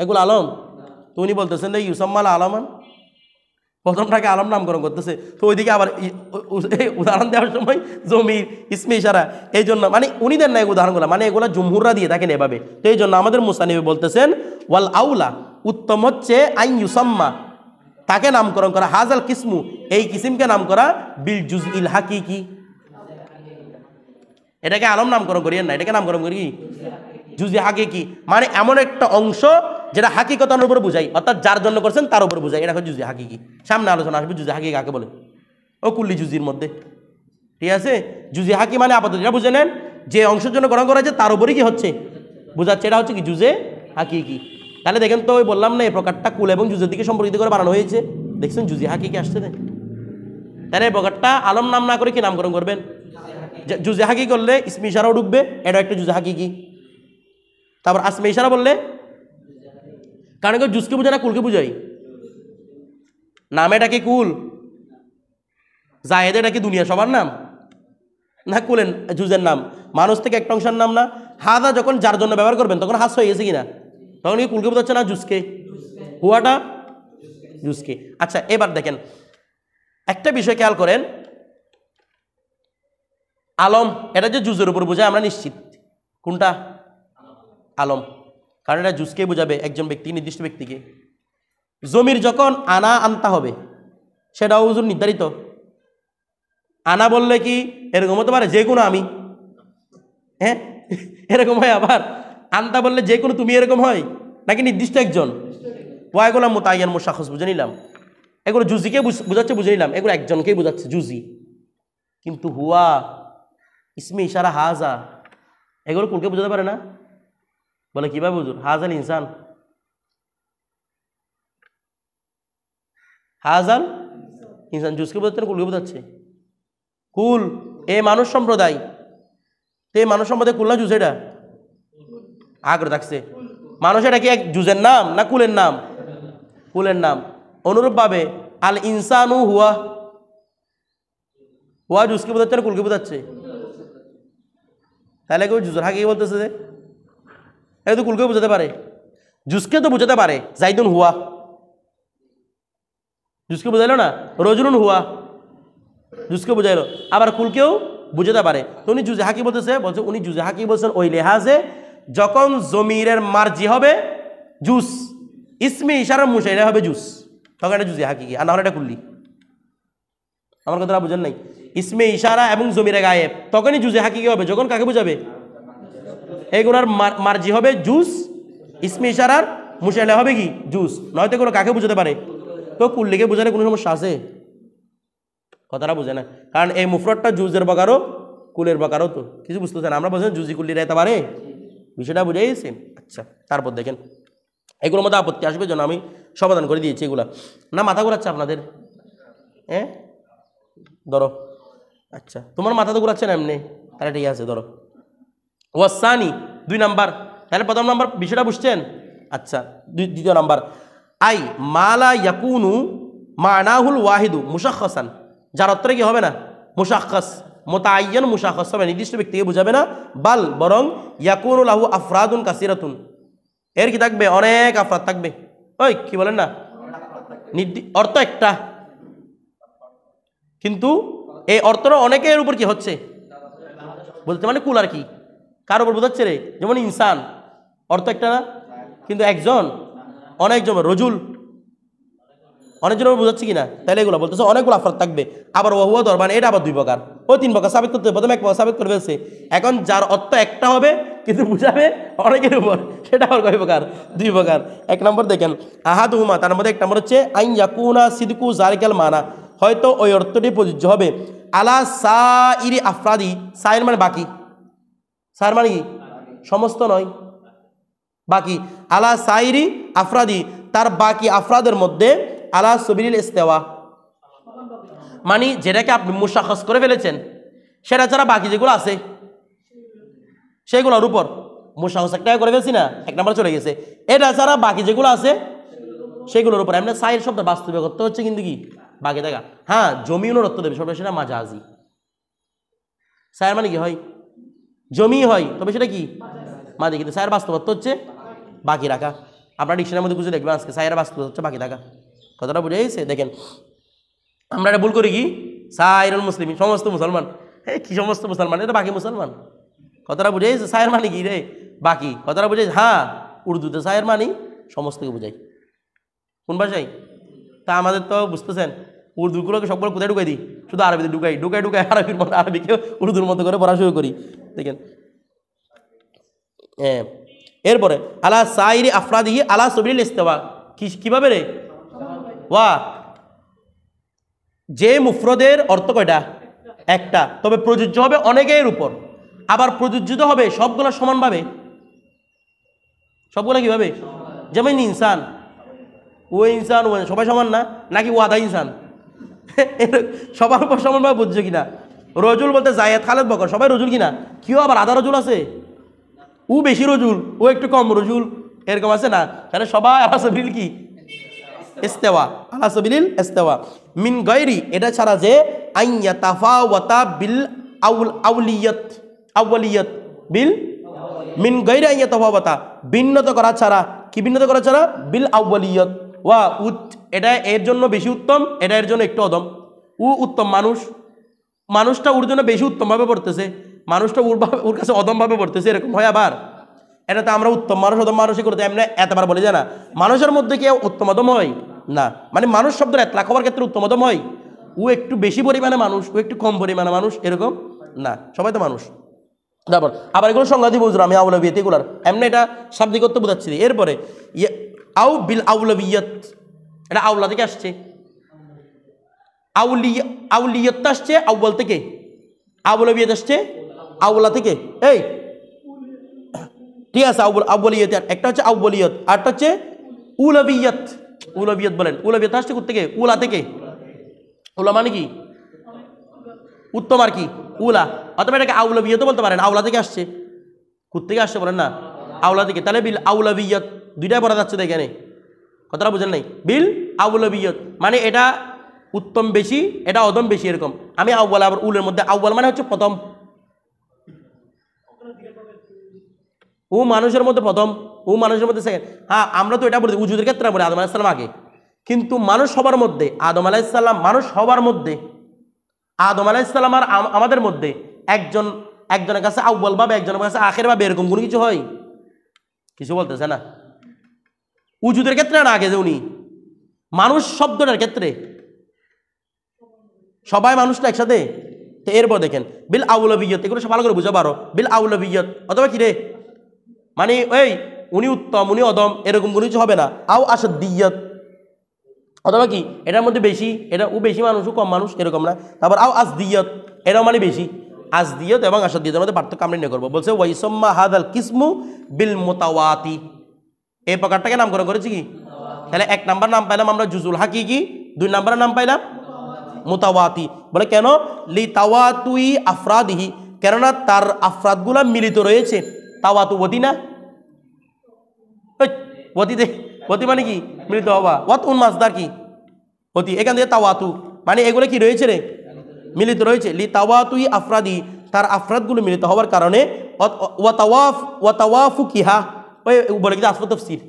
এগুলো আলম, তো উনি বলতেছেন যে ইউসাম্মাল আলমান, প্রথমটাকে আলম নামকরণ করতেছে, তো ওইদিকে আবার উদাহরণ দেওয়ার সময় জমির ইসমে ইশারা, এই জন্য মানে উনি দেন না এই উদাহরণগুলো, মানে এগুলো জুমহুররা দিয়ে থাকেন এভাবে। তো এই জন্য আমাদের মুসানিফ বলতেছেন ওয়াল আউলা উত্তম হচ্ছে আই ইউসাম্মা তাকে নামকরণ করা, হাজাল কিসমু এই কিসিমকে নাম করা, বিল জুজইল হাকিকি, এটাকে আলম নামকরণ করিয়েন না, এটাকে নামকরণ করি জুজি হাকিকি, মানে এমন একটা অংশ যেটা হাকিকতার উপর বুঝাই, অর্থাৎ যার জন্য করছেন তার উপর বুঝাই, এটা হচ্ছে জুজি হাকিকি। সামনে আলোচনা আসবে জুজি হাকিকি কাকে বলে, ও কুল্লি জুজির মধ্যে, ঠিক আছে। জুজি হাকি মানে আপাতত এটা বুঝে নেন যে অংশের জন্য গ্রহণ করা হয়েছে তার উপরই কি হচ্ছে বুঝাচ্ছে, এটা হচ্ছে কি জুজে হাকিকি। তাহলে দেখেন তো ওই বললাম না এই প্রকারটা কুল এবং জুজের দিকে সম্পর্কিত করে বানানো হয়েছে, দেখছেন জুজি হাকিকি আসছে না, তাহলে এই প্রকারটা আলম নাম না করে কি নামকরণ করবেন, জুজে হাকি করলে ইসমে ইশারাও ঢুকবে, এটা একটা জুজে হাকিকি। তারপর আসমে ইশারা বললে, কারণ কেউ জুজকে বুঝায় না কুলকে বুঝাই, নাম এটাকে কুল, জায়েদ এটা কি দুনিয়া সবার নাম না, কুলেন জুজের নাম মানুষ থেকে একটা অংশের নাম না। হাদা যখন যার জন্য ব্যবহার করবেন তখন হাস হয়ে গেছে কিনা, তখন কি কুলকে বোঝাচ্ছে না জুজকে, হুয়াটা জুজকে। আচ্ছা এবার দেখেন একটা বিষয় খেয়াল করেন, আলম এটা যে জুজের উপর বোঝায় আমরা নিশ্চিত, কোনটা আলম, কারণ এটা জুজকে বোঝাবে একজন ব্যক্তি নির্দিষ্ট ব্যক্তিকে। জমির যখন আনা আনতা হবে সেটাও হুজুর নির্ধারিত, আনা বললে কি এরকম হতে পারে যে কোনো আমি, হ্যাঁ এরকম হয় আবার আন্তা বললে যে কোনো তুমি এরকম হয় নাকি নির্দিষ্ট একজন? ও এগুলো মোতায়ন মুশাখস বুঝে নিলাম, এগুলো জুজিকে বুঝাচ্ছে বুঝে নিলাম, এগুলো একজনকেই বোঝাচ্ছে জুজি। কিন্তু হুয়া, ইসমে ইশারা, হাজা, এগুলো কুলকে বোঝাতে পারে না? বলে কিভাবে বুঝুন? হাজাল ইনসান, হাজাল ইনসান জুজকে বোঝাচ্ছে না কুলকে বোঝাচ্ছে? কুল এ মানুষ সম্প্রদায়, তো এই মানুষ সম্প্রদায় কুল না জুজ? এটা আগ্রহ থাকছে মানুষ, এটা কি এক জুজের নাম না কুলের নাম? কুলের নাম। অনুরূপভাবে আল ইনসানু হুয়া, হুয়া জুজকে বোঝাচ্ছে না কুলকে বোঝাচ্ছে? তাহলে কেউ জুজের হাকে বলতেছে যে এটা তো কুলকে বোঝাতে পারে, জুজকে তো বোঝাতে পারে। জাইদুন হুয়া জুজকে বোঝাইলো না, রজুলুন হুয়া জুজকে বোঝাইলো, আবার কুলকেও বুঝাতে পারে। তো উনি জুজে হাকি বলতেছে, বলছে উনি জুজে হাকি বলছেন ওই লেহাজে যখন জমিরের মার্জি হবে জুস, ইসমে ইশারার মুশাইরা হবে জুস, তখন এটা জুজে হাকি, আর না হলে এটা কুল্লি। আমার কথাটা বুঝেন নাই? ইসমে ইশারা এবং জমিরে গায়েব তখনই জুজে হাকি হবে যখন কাকে বুঝাবে? এগুলোর মার্জি হবে জুস, ইসমে ইশারার মুশাইলা হবে কি জুস, নয়তো কোনো কাকে বুঝাতে পারে? তো কুল্লিকে বুঝালে কোনো সমস্যা আছে? কথাটা বুঝে না, কারণ এই মুফরদটা জুজের বকারও কুলের বকারও, তো কিছু বুঝতেছে না। আমরা বলছেন জুজি কুল্লি রাইতে পারে, বিষয়টা বুঝাইছি। আচ্ছা, তারপর দেখেন এগুলোর মধ্যে আপত্তি আসবে জন্য আমি সমাধান করে দিয়েছি এগুলা। না মাথা ঘুরাচ্ছে আপনাদের? হ্যাঁ ধরো, আচ্ছা তোমার মাথা তো ঘুরাচ্ছে না এমনি, তাহলে ঠিক আছে ধরো। ওয়াসানি 2 নাম্বার, তাহলে প্রথম নাম্বার বিষয়টা বুঝছেন? আচ্ছা, দ্বিতীয় নাম্বার আই মালা ইয়াকুনু মানাহুল ওয়াহিদু মুশাখখাসান, যার অর্থে কি হবে না মুশাখখাস, মুতাআয়্যান মুশাখখাস হবে, নির্দিষ্ট ব্যক্তিকে বুঝাবে না, বাল বরং ইয়াকুনু লাহু আফরাদুন কাসিরাতুন, এর কি থাকবে? অনেক আফরাদ থাকবে। ওই কি বলেন না, অর্থ একটা, কিন্তু এই অর্থটা অনেকের উপর কি হচ্ছে বলতে, মানে কুল আর কি কার উপর বোঝাচ্ছে রে? যেমন ইনসান অর্থ একটা না, কিন্তু একজন অনেকজন, রজুল অনেকজনের উপর বোঝাচ্ছে কিনা? তাহলে এগুলো বলতেছে অনেকগুলো আফরাদ থাকবে। আবার ওহুয়া দরবান, এটা আবার 2 প্রকার, ও 3 প্রকার সাবিত করতে, প্রথমে 1 প্রকার সাবিত করে ফেলছে, এখন যার অর্থ একটা হবে কিন্তু বুঝাবে অনেকের উপর, সেটা আবার কয় প্রকার? 2 প্রকার। 1 নম্বর দেখেন আহাদুহুমা, তার মধ্যে 1 নম্বর হচ্ছে আইন ইয়াকুনা সিদকু জালিকাল মানা, হয়তো ওই অর্থটি প্রযোজ্য হবে আলা সাইরি আফরাদি, সাইর মানে বাকি, সাইর মানে কি সমস্ত নয়, বাকি, আলা সাইরি আফরাদি তার বাকি আফরাদের মধ্যে, আলা সবিলিল ইস্তেওয়া মানে যেটাকে আপনি মুশাখখাস করে ফেলেছেন সেটা ছাড়া বাকি যেগুলো আছে সেগুলোর উপর, মুশাখখাস একটা করে ফেলছি না, 1 নম্বর চলে গেছে, এটা ছাড়া বাকি যেগুলো আছে সেগুলোর উপর। এমনি সাইর শব্দ বাস্তবে করতে হচ্ছে কিন্তু কি বাকি থাকা। হ্যাঁ জমিউনের অর্থ দেবে, সবটা সেটা মাজাজি। সাইর মানে কি হয়? জমি হয়, তবে সেটা কি মাঝে, কিন্তু সাইর বাস্তব অর্থ হচ্ছে বাকি রাখা। আপনার ডিকশনারির মধ্যে খুঁজে দেখবেন আজকে সাইয়ের বাস্তব হচ্ছে বাকি থাকা। কথাটা বুঝে গেছে? দেখেন আমরা এটা ভুল করি কি, সাইরুল মুসলিম সমস্ত মুসলমান, কি সমস্ত মুসলমান, এটা বাকি মুসলমান। কথাটা বুঝে গেছে? সাইর মানে কি রে? বাকি। কথাটা বুঝে? হ্যাঁ উর্দুতে সাইর মানে সমস্তকে বোঝাই। কোন ভাষায়? তা আমাদের তো বুঝতেছেন উর্দুগুলোকে সবগুলো কোথায় ঢুকাই দিই? শুধু আরবিতে ঢুকাই ঢুকাই ঢুকাই আরবির মতো, আরবিকে উর্দুর মতো করে পড়া শুরু করি। দেখেন এরপরে আলা সাইরি আফরাদিহি আলা সবিলিল ইস্তেওয়া, কিভাবে রে? ওয়া যে মুফরদের অর্থ কয়টা? একটা, তবে প্রযোজ্য হবে অনেকের উপর, আবার প্রযোজ্য হবে সবগুলো সমানভাবে। সবগুলো কিভাবে? যেমন ইনসান, ও ইনসান, ও সবাই সমান না, নাকি ও আধা ইনসান? সবার উপর সমানভাবে বুঝছো কিনা? রজুল বলতে জায়েদ খালেদ বকর সবাই রজুল কিনা? কেউ আবার আধা রজুল আছে, ও বেশি রজুল, ও একটু কম রজুল, এরকম আছে না? তাহলে সবাই আলা সাবিল কি ইস্তেওয়া, আলা সাবিলিল ইস্তেওয়া মিন গায়রি, এটা ছাড়া যে আইয়া তাফাওয়াতা বিল আউলিয়াত বিল মিন গায়রি আইয়া তাফাওয়াতা, ভিন্নতা করা ছাড়া, কি ভিন্নতা করা ছাড়া? বিল আউলিয়াত ওয়া এটা এর জন্য বেশি উত্তম, এটা এর জন্য একটু অদম। ও উত্তম মানুষ, মানুষটা ওর জন্য বেশি উত্তমভাবে পড়তেছে, মানুষটা ওর কাছে অদমভাবে পড়তেছে, এরকম হয়। আবার এটাতে আমরা উত্তম মানুষ অদম মানুষই করতে এমনি এতবার বলি যায় না। মানুষের মধ্যে কি উত্তম অদম হয় না, মানে মানুষ শব্দের এতলাক হওয়ার ক্ষেত্রে উত্তম অদম হয়। ও একটু বেশি পরিমাণে মানুষ, ও একটু কম পরিমাণে মানুষ, এরকম না, সবাই তো মানুষ। তারপর আবার এগুলো সংজ্ঞা দিব হুজুর আমি আউলাবিয়াত এগুলার এমনি এটা শাব্দিকত্ব বোঝাচ্ছি। এরপরে আউ বিল আউলাবিয়াত, এটা আউলা থেকে আসছে। আউলিয়ত আসছে আউ্বাল থেকে, আউলাবিয়াত আসছে আউলা থেকে। এই ঠিক আছে, আউ্বালিয়ত একটা হচ্ছে আউ্বালিয়ত, আরটা হচ্ছে উলাবিয়ত। উলাবিয়ত বলেন, উলাবিয়ত আসছে কোথা থেকে? উলা থেকে। উলা মানে কি? উত্তম আর কি উলা, অথবা এটাকে আউলাবিয়ত বলতে পারেন, আউলা থেকে আসছে। কোথেকে আসছে বলেন না? আউলা থেকে। তাহলে বিল আউলাবিয়ত দুইটাই পড়া যাচ্ছে তো এখানে, কথাটা বুঝেন নাই? বিল আউলাবিয়ত মানে এটা উত্তম বেশি, এটা অদম বেশি, এরকম। আমি আউ্বাল, আবার উলের মধ্যে আউ্বাল মানে হচ্ছে প্রথম, ও মানুষের মধ্যে প্রথম, ও মানুষের মধ্যে সেকেন্ড। হ্যাঁ, আমরা তো এটা বলি উজুদের ক্ষেত্রে বলি আদম আলাইহিস সালাম আগে, কিন্তু মানুষ সবার মধ্যে আদম আলাইহিস সালাম, মানুষ সবার মধ্যে আদম আলাইহিস সালাম আর আমাদের মধ্যে একজনের কাছে আউ্বাল ভাবে, একজনের কাছে আখের ভাবে, এরকম কোনো কিছু হয়? কিছু বলতেছে না। উজুদের ক্ষেত্রে না আগে যে উনি, মানুষ শব্দটার ক্ষেত্রে সবাই মানুষটা একসাথে। তো এরপর দেখেন বিল আউলাবিয়ত, এগুলো সব ভালো করে বুঝা পারো। বিল আউলাবিয়ত অথবা কি রে, মানে ওই উনি উত্তম উনি অদম এরকম কোনো কিছু হবে না। আও আসাদ্দিয়ত অথবা কি এটার মধ্যে বেশি, এটা ও বেশি মানুষ ও কম মানুষ এরকম না। তারপর আও আসদিয়ত, এটাও মানে বেশি। আসদিয়ত এবং আসাদ্দিয়তের মধ্যে পার্থক্য আমরা নির্ণয় করবো। বলছে ওয়াইসাম্মা হাদাল কিসমু বিল মুতাওয়াতি, এই প্রকারটাকে নামকরণ করেছি কি? তাহলে এক নাম্বার নাম পাইলাম আমরা জুজুল হাকিকি, দুই নাম্বারের নাম পাইলাম মুতাওয়াতি। বলে কেন? লি তাওয়াতুই আফরাদিহি, কেননা তার আফরাদগুলা মিলিত রয়েছে। তাওয়াতু ওয়াতি না, ওয়াতি মানে কি? মিলিত হওয়া। ওয়াত উন মাসদার কি? ওয়াতি, এখান থেকে তাওয়াতু মানে এগুলো কি রয়েছে রে? মিলিত রয়েছে। লি তাওয়াতুই আফরাদি, তার আফরাদগুলো মিলিত হওয়ার কারণে। ওয়াতাওয়াফু কিহা, ওই বলে কিন্তু আসফ তাফসীর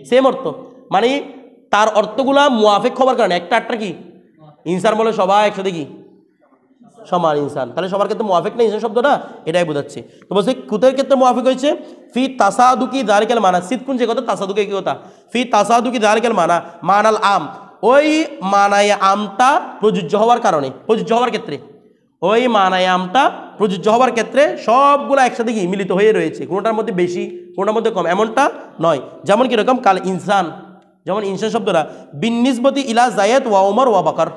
সেম অর্থ, মানে তার অর্থগুলা মুয়াফিক হওয়ার কারণে। একটা একটা কি ইনসান বলে সবাই একসাথে কি সমান ইনসান, তাহলে সবার ক্ষেত্রে মুয়াফিক না ইনসান শব্দটা, এটাই বোঝাচ্ছে। তো বলছে কুতের ক্ষেত্রে মুয়াফিক হয়েছে ফি তাসাদুকি যালিকাল মানা, সিদকুন যে কথা, তাসাদুকি কি কথা? ফি তাসাদুকি যালিকাল মানা, মানাল আম, ওই মানায় আমটা প্রযোজ্য হওয়ার কারণে, প্রযোজ্য হওয়ার ক্ষেত্রে, ওই মানায় আমটা প্রযোজ্য হওয়ার ক্ষেত্রে সবগুলো একসাথে কি মিলিত হয়ে রয়েছে, কোনোটার মধ্যে বেশি কোনোটার মধ্যে কম এমনটা নয়। যেমন কিরকম? কাল ইনসান, যেমন ইনসান শব্দটা বিন্নিসবতি ইলা জায়েদ ওয়া ওমর ওয়া বকর,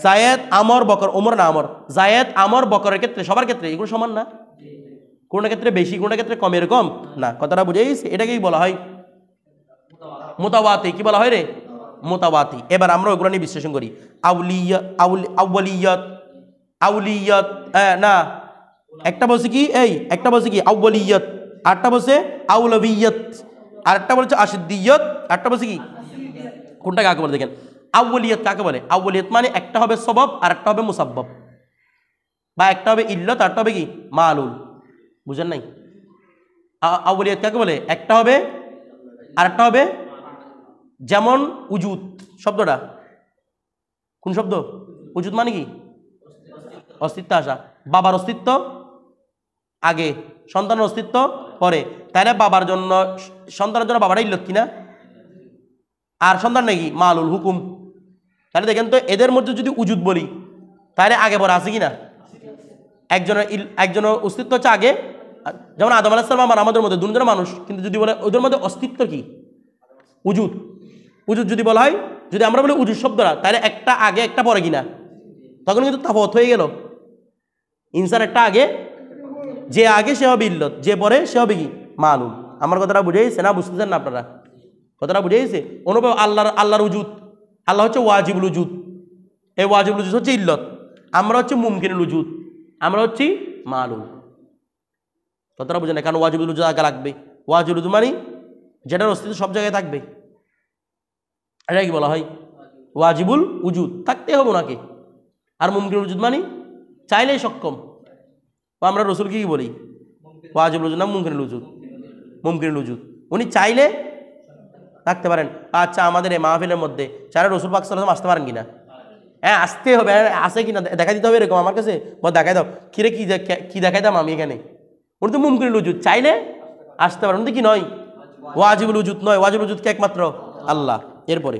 জায়েদ আমর বকর, ওমর না আমর, জায়েদ আমর বকরের ক্ষেত্রে সবার ক্ষেত্রে এগুলো সমান না, কোনটা ক্ষেত্রে বেশি কোনটা ক্ষেত্রে কম এরকম না। কথাটা বুঝেইছে? এটাকেই বলা হয় মুতাওয়াতি। কি বলা হয় রে? মুতাওয়াতি। এবার আমরা ওগুলো নিয়ে বিশ্লেষণ করি। আউয়ালিয়াত, আউলিয়াত না, একটা বলছে কি এই, একটা বলছে কি আউয়ালিয়াত, আরটা বলছে আউলাবিয়াত, আরেকটা বলছে আশিদ্দিয়ত, আরটা বলছে কি, কোনটা কাকে বলে দেখেন। আউয়ালিয়াত কাকে বলে? আউয়ালিয়াত মানে একটা হবে সবব আর একটা হবে মুসাব্বব, বা একটা হবে ইল্লত আর একটা হবে কি মালুল। বুঝেন নাই? আউয়ালিয়াত কাকে বলে? একটা হবে আর একটা হবে, যেমন উজুদ শব্দটা কোন শব্দ? উজুদ মানে কি? অস্তিত্ব আসা। বাবার অস্তিত্ব আগে, সন্তানের অস্তিত্ব পরে। তাহলে বাবার জন্য, সন্তানের জন্য বাবাটা ইল্লত কিনা, আর সন্তান নাকি মালুল হুকুম। তাহলে দেখেন তো এদের মধ্যে যদি উজুদ বলি তাহলে আগে পরে আছে কিনা? একজনের অস্তিত্ব হচ্ছে আগে, যেমন আদম আলাইহিস সালাম আর আমাদের মধ্যে দুজনের মানুষ, কিন্তু যদি বলে ওদের মধ্যে অস্তিত্ব কি? উজুদ। উজুদ যদি বলা হয়, যদি আমরা বলি উজুদ শব্দটা, তাহলে একটা আগে একটা পরে কিনা, তখন কিন্তু তাফাওয়াত হয়ে গেল। ইনসান একটা আগে, যে আগে সে হবে ইল্লত, যে পরে সে হবে কি মালুল। আমার কথাটা বুঝেইছে না? বুঝতেছেন না আপনারা? কথাটা বুঝেইছে? অনুভব আল্লাহর উজুদ, আল্লাহ হচ্ছে ওয়াজিবুল উজুদ, এই ওয়াজিবুল উজুদ হচ্ছে ইল্লত, আমরা হচ্ছে মুমকিনুল উজুদ, আমরা হচ্ছি মালুল। কথাটা বুঝেন না? কারণ ওয়াজিবুল উজুদ আগে লাগবে। ওয়াজিবুল উজুদ মানে যেটার অস্তিত্ব সব জায়গায় থাকবে, এটা কি বলা হয়? ওয়াজিবুল উজুদ, থাকতে হবে ওনাকে। আর মুমকিনুল উজুদ মানে চাইলেই সক্ষম। আমরা রসুলকে কি বলি? ওয়াজিবুল উজুদ না মুমকিনুল উজুদ? মুমকিনুল উজুদ, উনি চাইলে থাকতে পারেন। আচ্ছা, আমাদের এই মাহফিলের মধ্যে চাইলে রসুল পাক সাল্লাল্লাহু আলাইহি ওয়াসাল্লাম আসতে পারেন কিনা? হ্যাঁ, আসতে হবে। আসে কিনা দেখা দিতে হবে, এরকম আমার কাছে দেখাই দাও। কিরে কি দেখাই দাম আমি এখানে? উনি তো মুমকিনুল উজুদ, চাইলে আসতে পারেন। উনি তো কি নয়? ওয়াজিবুল উজুদ নয়। ওয়াজিবুল উজুদ কে? একমাত্র আল্লাহ। এরপরে